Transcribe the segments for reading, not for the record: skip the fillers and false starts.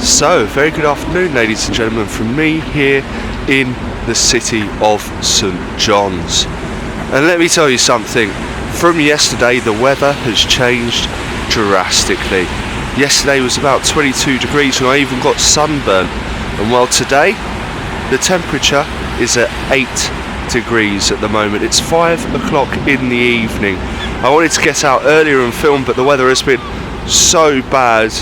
So, very good afternoon, ladies and gentlemen, from me here in the city of St John's. And let me tell you something, from yesterday the weather has changed drastically. Yesterday was about 22 degrees and I even got sunburn. And well, today the temperature is at 8 degrees at the moment. It's 5 o'clock in the evening. I wanted to get out earlier and film, but the weather has been so bad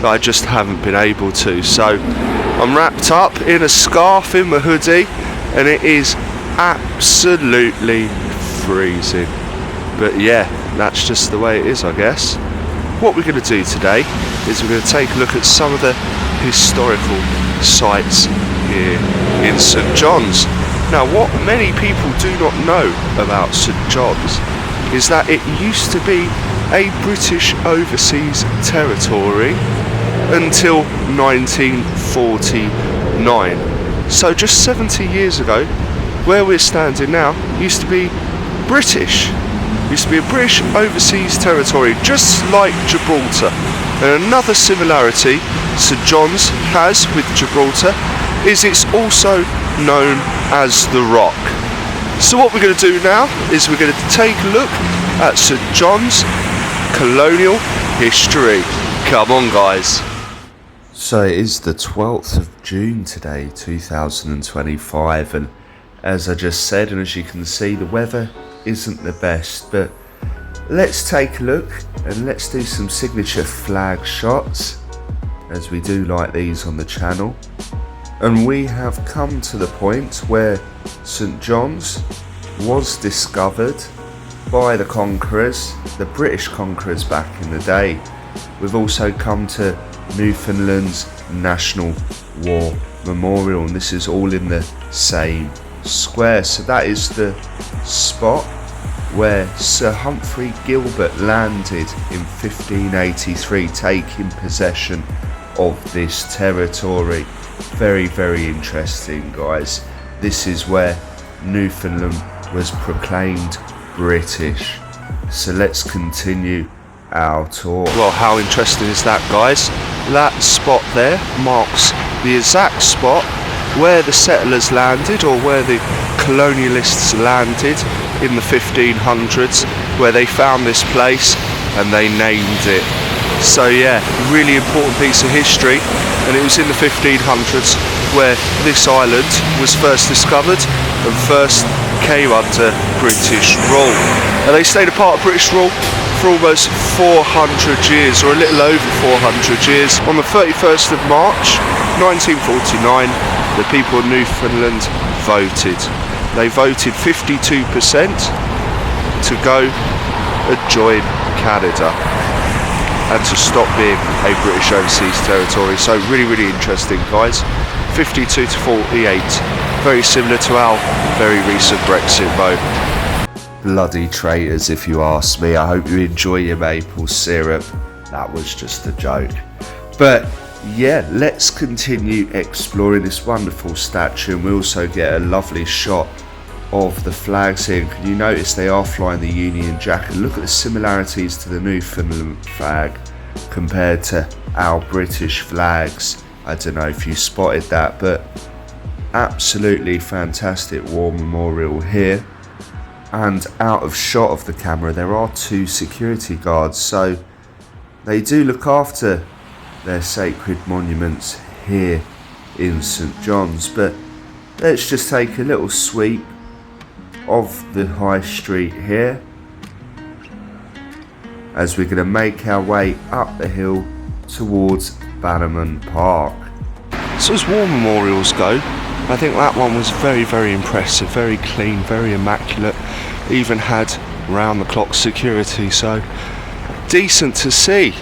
that I just haven't been able to. So I'm wrapped up in a scarf, in my hoodie, and it is absolutely freezing. But yeah, that's just the way it is, I guess. What we're going to do today is we're going to take a look at some of the historical sites here in St John's. Now, what many people do not know about St John's is that it used to be a British overseas territory until 1949. So just 70 years ago, where we're standing now used to be British. Used to be a British overseas territory, just like Gibraltar. And another similarity St John's has with Gibraltar is it's also known as the Rock. So what we're going to do now is we're going to take a look at St John's colonial history. Come on, guys. So it is the 12th of June today, 2025, and as I just said, and as you can see, the weather isn't the best, but let's take a look and let's do some signature flag shots, as we do like these on the channel. And we have come to the point where St John's was discovered by the conquerors, the British conquerors back in the day. We've also come to Newfoundland's National War Memorial, and this is all in the same square. So that is the spot where Sir Humphrey Gilbert landed in 1583, taking possession of this territory. Very, very interesting, guys. This is where Newfoundland was proclaimed British. So let's continue our tour. Well, how interesting is that, guys? That spot there marks the exact spot where the settlers landed, or where the colonialists landed in the 1500s, where they found this place and they named it. So yeah, really important piece of history, and it was in the 1500s where this island was first discovered and first came under British rule. And they stayed a part of British rule for almost 400 years, or a little over 400 years. On the 31st of March 1949, the people of Newfoundland voted. They voted 52% to go and join Canada and to stop being a British overseas territory. So really, really interesting, guys. 52 to 48, very similar to our very recent Brexit vote. Bloody traitors, if you ask me. I hope you enjoy your maple syrup. That was just a joke. But yeah, let's continue exploring this wonderful statue, and we also get a lovely shot of the flags here. Can you notice they are flying the Union Jack? And look at the similarities to the Newfoundland flag compared to our British flags. I don't know if you spotted that, but absolutely fantastic war memorial here. And out of shot of the camera there are 2 security guards, so they do look after their sacred monuments here in St John's. But let's just take a little sweep of the high street here as we're going to make our way up the hill towards Bannerman Park. So as war memorials go, I think that one was very, very impressive, very clean, very immaculate, even had round-the-clock security, so decent to see.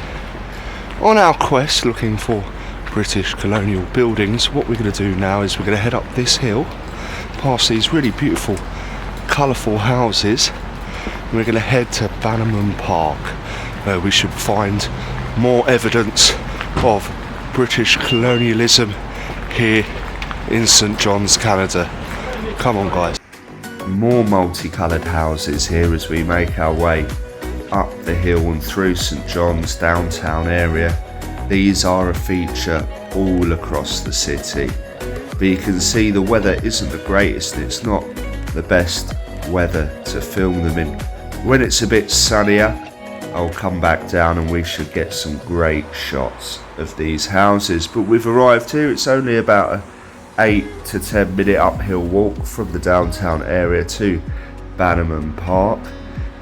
On our quest looking for British colonial buildings, what we're going to do now is we're going to head up this hill, past these really beautiful, colourful houses, and we're going to head to Bannerman Park, where we should find more evidence of British colonialism here in St John's, Canada. Come on, guys. More multicoloured houses here as we make our way up the hill and through St John's downtown area. These are a feature all across the city. But you can see the weather isn't the greatest, it's not the best weather to film them in. When it's a bit sunnier, I'll come back down and we should get some great shots of these houses. But we've arrived here, it's only about a 8 to 10 minute uphill walk from the downtown area to Bannerman Park.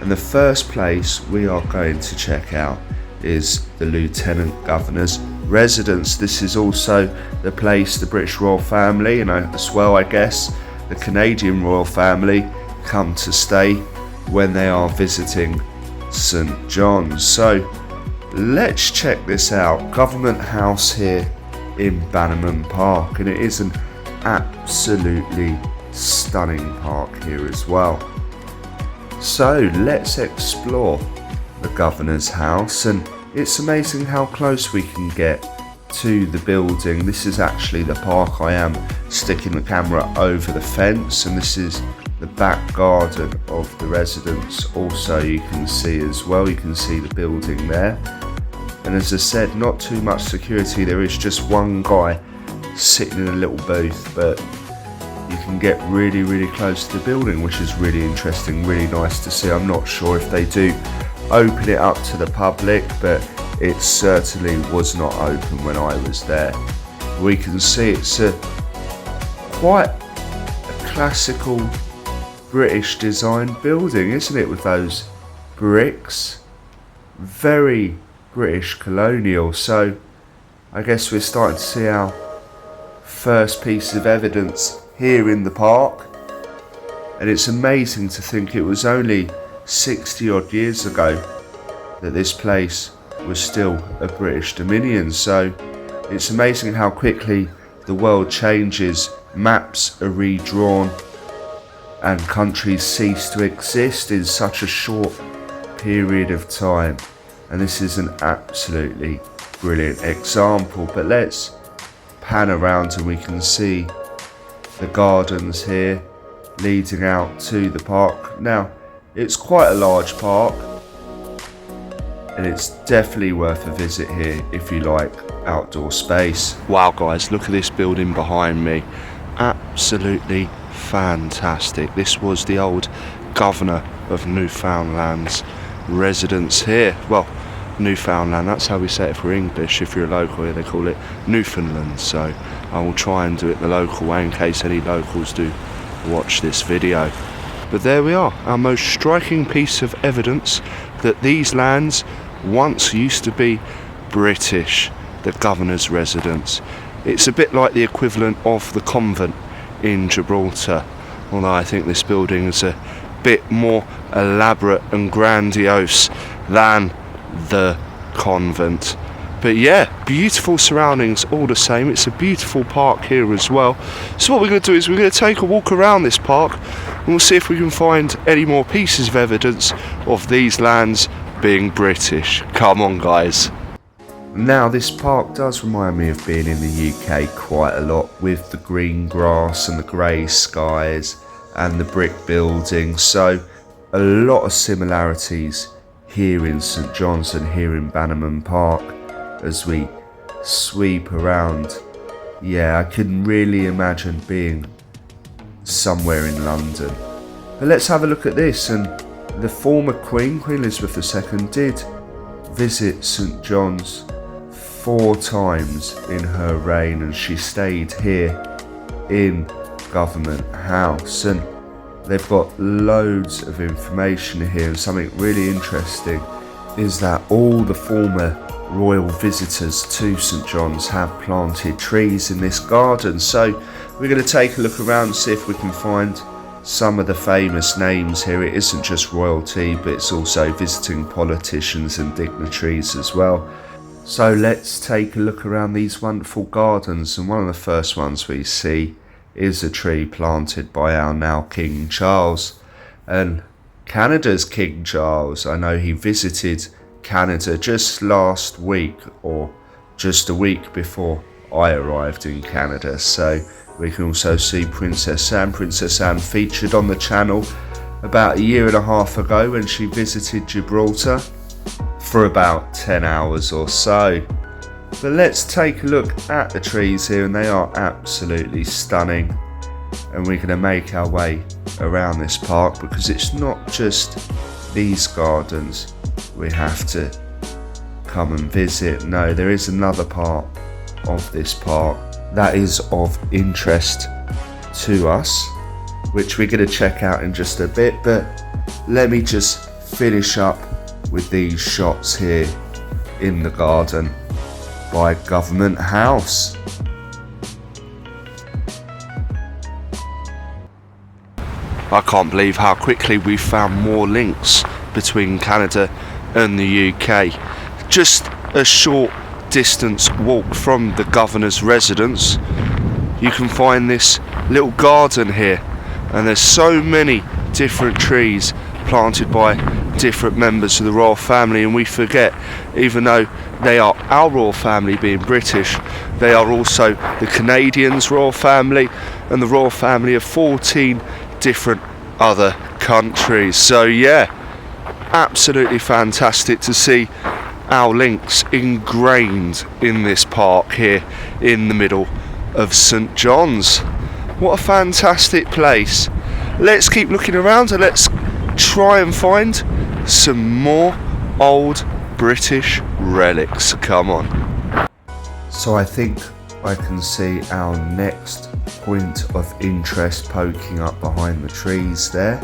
And the first place we are going to check out is the Lieutenant Governor's residence. This is also the place the British royal family, and as well I guess the Canadian royal family, come to stay when they are visiting St John's. So let's check this out. Government House here in Bannerman Park, and it is an absolutely stunning park here as well. So let's explore the Governor's house, and it's amazing how close we can get to the building. This is actually the park. I am sticking the camera over the fence, and this is the back garden of the residence. Also you can see as well, you can see the building there, and as I said, not too much security. There is just one guy sitting in a little booth, but you can get really close to the building, which is really interesting, really nice to see. I'm not sure if they do open it up to the public, but it certainly was not open when I was there. We can see it's quite a classical British design building, isn't it, with those bricks? Very British colonial. So I guess we're starting to see our first piece of evidence here in the park, and it's amazing to think it was only 60 odd years ago that this place was still a British dominion. So it's amazing how quickly the world changes, maps are redrawn, and countries cease to exist in such a short period of time. And this is an absolutely brilliant example. But let's pan around and we can see the gardens here leading out to the park. Now, it's quite a large park, and it's definitely worth a visit here if you like outdoor space. Wow guys, look at this building behind me. Absolutely fantastic. This was the old governor of Newfoundland's residence here. Well, Newfoundland, that's how we say it for English. If you're a local here, they call it Newfoundland. So I will try and do it the local way in case any locals do watch this video. But there we are, our most striking piece of evidence that these lands once used to be British, the governor's residence. It's a bit like the equivalent of the convent in Gibraltar, although I think this building is a bit more elaborate and grandiose than the convent. But yeah, beautiful surroundings all the same. It's a beautiful park here as well. So what we're going to do is we're going to take a walk around this park and we'll see if we can find any more pieces of evidence of these lands being British. Come on guys. Now this park does remind me of being in the UK quite a lot, with the green grass and the grey skies and the brick buildings. So a lot of similarities here in St John's and here in Bannerman Park as we sweep around. Yeah, I can really imagine being somewhere in London. But let's have a look at this. And the former Queen Elizabeth II, did visit St John's 4 times in her reign, and she stayed here in Government House. And they've got loads of information here, and something really interesting is that all the former royal visitors to St John's have planted trees in this garden. So we're going to take a look around and see if we can find some of the famous names here. It isn't just royalty, but it's also visiting politicians and dignitaries as well. So let's take a look around these wonderful gardens, and one of the first ones we see is a tree planted by our now King Charles, and Canada's King Charles. I know he visited Canada just last week, or just a week before I arrived in Canada. So we can also see Princess Anne. Princess Anne featured on the channel about 1.5 years ago when she visited Gibraltar for about 10 hours or so. But let's take a look at the trees here, and they are absolutely stunning. And we're going to make our way around this park, because it's not just these gardens we have to come and visit. No, there is another part of this park that is of interest to us, which we're going to check out in just a bit. But let me just finish up with these shots here in the garden by Government House. I can't believe how quickly we've found more links between Canada and the UK. Just a short distance walk from the governor's residence, you can find this little garden here, and there's so many different trees planted by different members of the royal family. And we forget, even though they are our royal family being British, they are also the Canadians' royal family and the royal family of 14 different other countries. So yeah, absolutely fantastic to see our links ingrained in this park here in the middle of St John's. What a fantastic place. Let's keep looking around and let's try and find some more old British relics. Come on. So I think I can see our next point of interest poking up behind the trees there.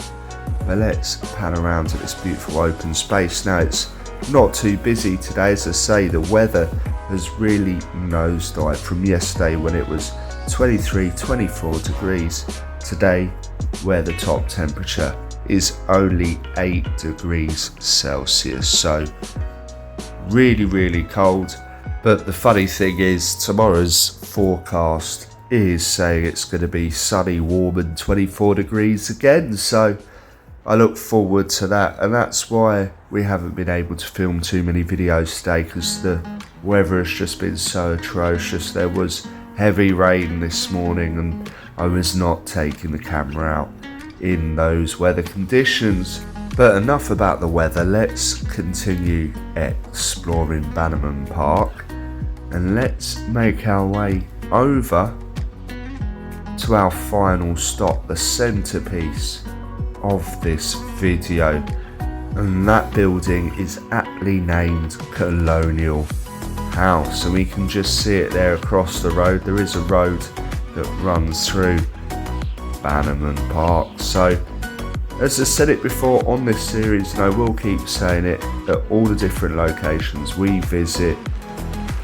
But let's pan around to this beautiful open space. Now, it's not too busy today. As I say, the weather has really nosedived from yesterday when it was 23, 24 degrees. Today, where the top temperature is only 8 degrees Celsius. So really, really cold. But the funny thing is, tomorrow's forecast is saying it's going to be sunny, warm and 24 degrees again. So I look forward to that, and that's why we haven't been able to film too many videos today, because the weather has just been so atrocious. There was heavy rain this morning and I was not taking the camera out in those weather conditions. But enough about the weather, let's continue exploring Bannerman Park and let's make our way over to our final stop, the centrepiece of this video, and that building is aptly named Colonial House, and we can just see it there across the road. There is a road that runs through Bannerman Park. So as I said it before on this series, and I will keep saying it at all the different locations we visit,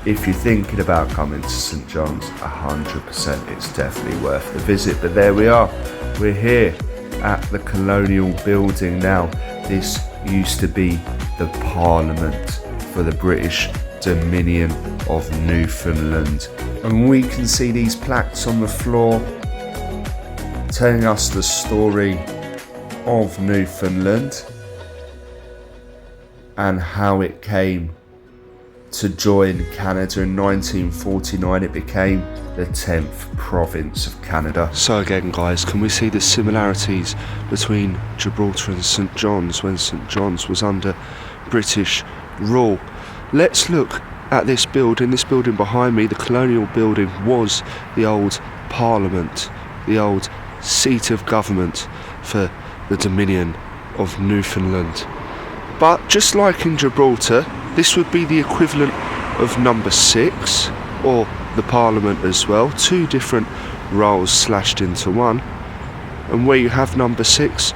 if you're thinking about coming to St John's, 100% it's definitely worth the visit. But there we are, we're here at the Colonial Building. Now, this used to be the Parliament for the British Dominion of Newfoundland, and we can see these plaques on the floor telling us the story of Newfoundland and how it came to join Canada in 1949. It became the 10th province of Canada. So again, guys, can we see the similarities between Gibraltar and St John's when St John's was under British rule? Let's look at this building. This building behind me, the Colonial Building, was the old Parliament, the old seat of government for the Dominion of Newfoundland. But just like in Gibraltar, this would be the equivalent of number 6, or the Parliament as well, two different roles slashed into one. And where you have number 6,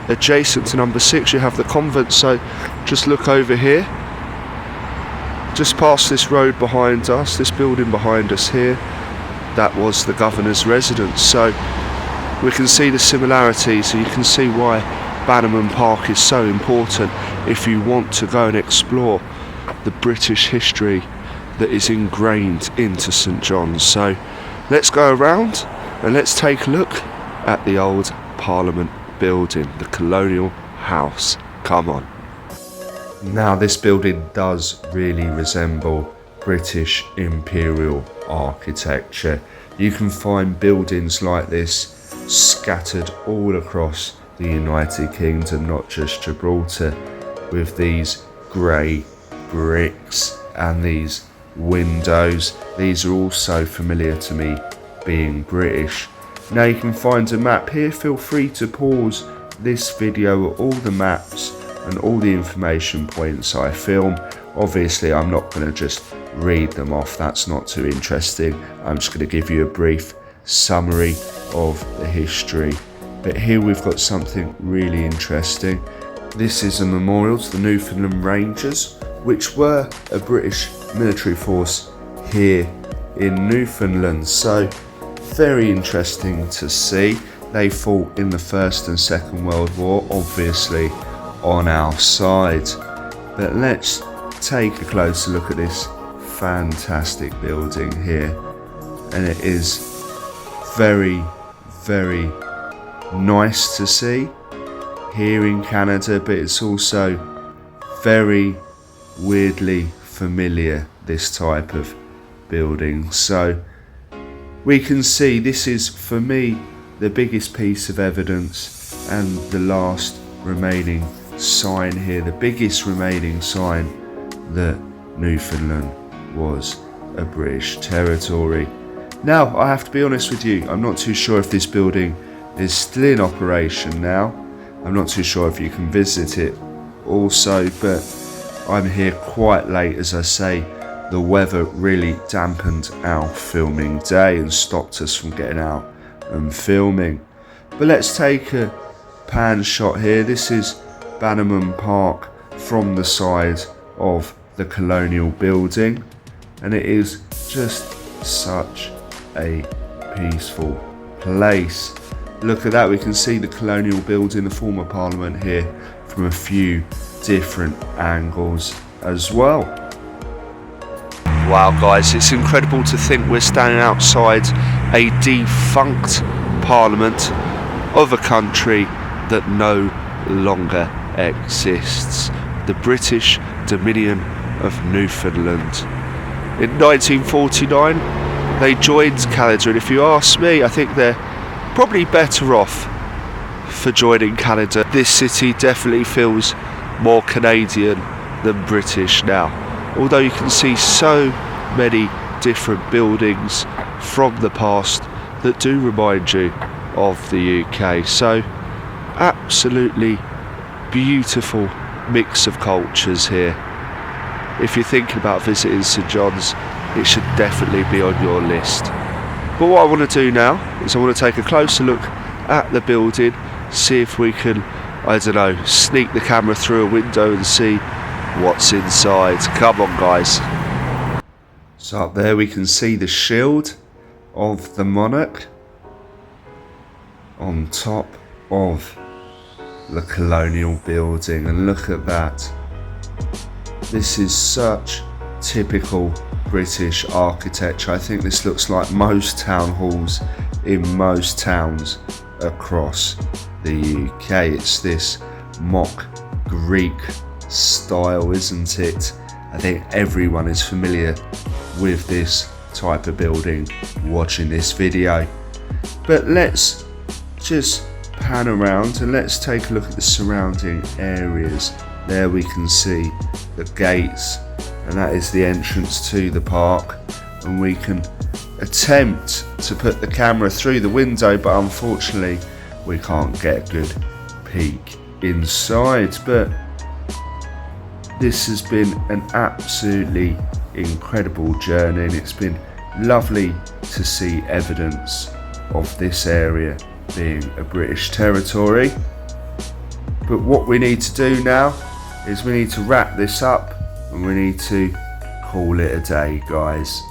adjacent to number 6 you have the convent. So just look over here, just past this road behind us, this building behind us here, that was the governor's residence. So we can see the similarities, so you can see why Bannerman Park is so important if you want to go and explore the British history that is ingrained into St John's. So let's go around and let's take a look at the old Parliament building, the Colonial House. Come on. Now, this building does really resemble British imperial architecture. You can find buildings like this scattered all across the United Kingdom, not just Gibraltar, with these grey bricks and these windows. These are also familiar to me being British. Now you can find a map here. Feel free to pause this video at all the maps and all the information points I film. Obviously I'm not going to just read them off, that's not too interesting. I'm just going to give you a brief summary of the history. But here we've got something really interesting. This is a memorial to the Newfoundland Rangers, which were a British military force here in Newfoundland. So very interesting to see. They fought in the First and Second World War, obviously on our side. But let's take a closer look at this fantastic building here. And it is very, very nice to see here in Canada, but it's also very weirdly familiar, this type of building. So we can see this is, for me, the biggest piece of evidence and the last remaining sign here, the biggest remaining sign that Newfoundland was a British territory. Now, I have to be honest with you, I'm not too sure if this building is still in operation now. I'm not too sure if you can visit it also, but I'm here quite late. As I say, the weather really dampened our filming day and stopped us from getting out and filming. But let's take a pan shot here. This is Bannerman Park from the side of the colonial building, and it is just such a peaceful place. Look at that, we can see the colonial building, the former parliament here, from a few different angles as well. Wow guys, it's incredible to think we're standing outside a defunct parliament of a country that no longer exists, the British Dominion of Newfoundland. In 1949 they joined Canada, and if you ask me, I think they're probably better off for joining Canada. This city definitely feels more Canadian than British now, although you can see so many different buildings from the past that do remind you of the UK. So absolutely beautiful mix of cultures here. If you're thinking about visiting St John's, it should definitely be on your list. But what I want to do now is I want to take a closer look at the building, see if we can, I don't know, sneak the camera through a window and see what's inside. Come on guys. So up there we can see the shield of the monarch on top of the colonial building, and look at that. This is such typical British architecture. I think this looks like most town halls in most towns across the UK. It's this mock Greek style, isn't it? I think everyone is familiar with this type of building watching this video. But let's just pan around and let's take a look at the surrounding areas. There we can see the gates, and that is the entrance to the park, and we can attempt to put the camera through the window, but unfortunately we can't get a good peek inside. But this has been an absolutely incredible journey, and it's been lovely to see evidence of this area being a British territory. But what we need to do now is we need to wrap this up, and we need to call it a day, guys.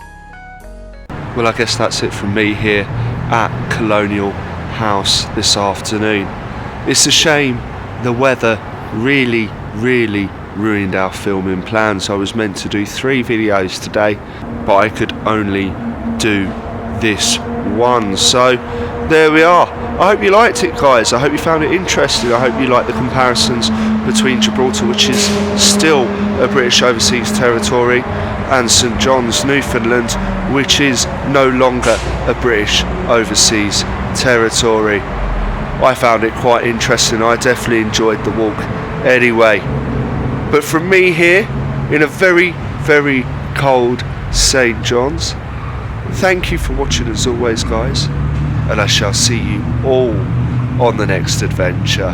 Well, I guess that's it from me here at Colonial House this afternoon. It's a shame the weather really ruined our filming plans. I was meant to do 3 videos today, but I could only do this one. So there we are. I hope you liked it, guys. I hope you found it interesting. I hope you like the comparisons between Gibraltar, which is still a British overseas territory, and St John's, Newfoundland, which is no longer a British overseas territory. I found it quite interesting. I definitely enjoyed the walk anyway. But from me here in a very cold St. John's. Thank you for watching as always, guys, and I shall see you all on the next adventure.